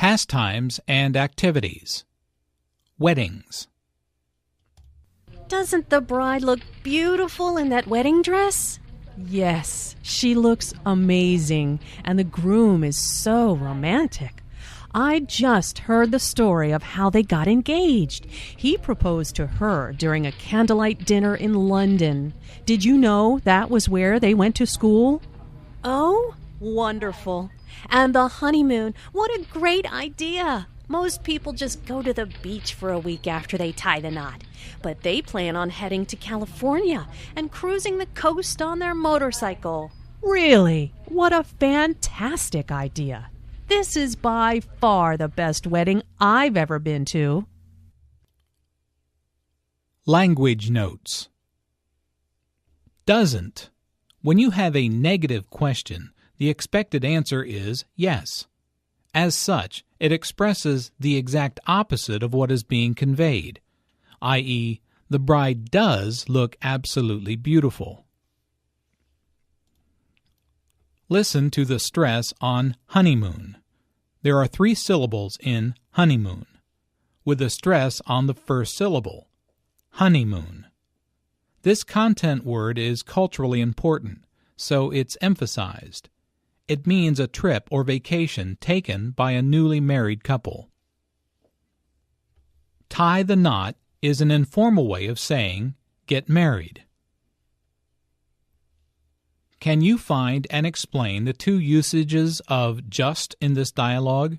Pastimes and activities. Weddings. Doesn't the bride look beautiful in that wedding dress? Yes, she looks amazing, and the groom is so romantic. I just heard the story of how they got engaged. He proposed to her during a candlelight dinner in London. Did you know that was where they went to school? Oh, wonderful. And the honeymoon, what a great idea. Most people just go to the beach for a week after they tie the knot. But they plan on heading to California and cruising the coast on their motorcycle. Really? What a fantastic idea. This is by far the best wedding I've ever been to. Language notes. Doesn't. When you have a negative question, the expected answer is yes. As such, it expresses the exact opposite of what is being conveyed, i.e., the bride does look absolutely beautiful. Listen to the stress on honeymoon. There are 3 syllables in honeymoon, with a stress on the first syllable, honeymoon. This content word is culturally important, so it's emphasized. It means a trip or vacation taken by a newly married couple. Tie the knot is an informal way of saying get married. Can you find and explain the 2 usages of just in this dialogue?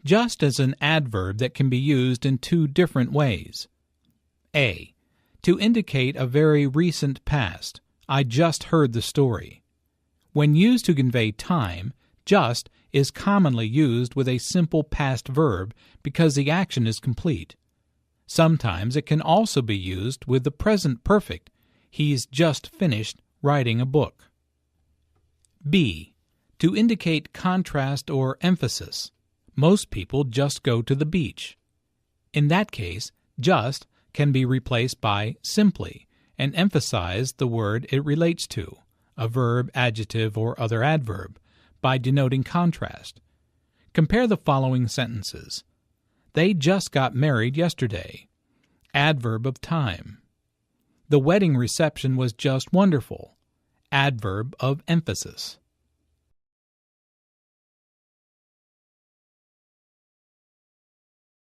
Just is an adverb that can be used in 2 different ways. A. To indicate a very recent past. I just heard the story. When used to convey time, just is commonly used with a simple past verb because the action is complete. Sometimes it can also be used with the present perfect. He's just finished writing a book. B. To indicate contrast or emphasis. Most people just go to the beach. In that case, just can be replaced by simply and emphasize the word it relates to, a verb, adjective, or other adverb, by denoting contrast. Compare the following sentences. They just got married yesterday. Adverb of time. The wedding reception was just wonderful. Adverb of emphasis.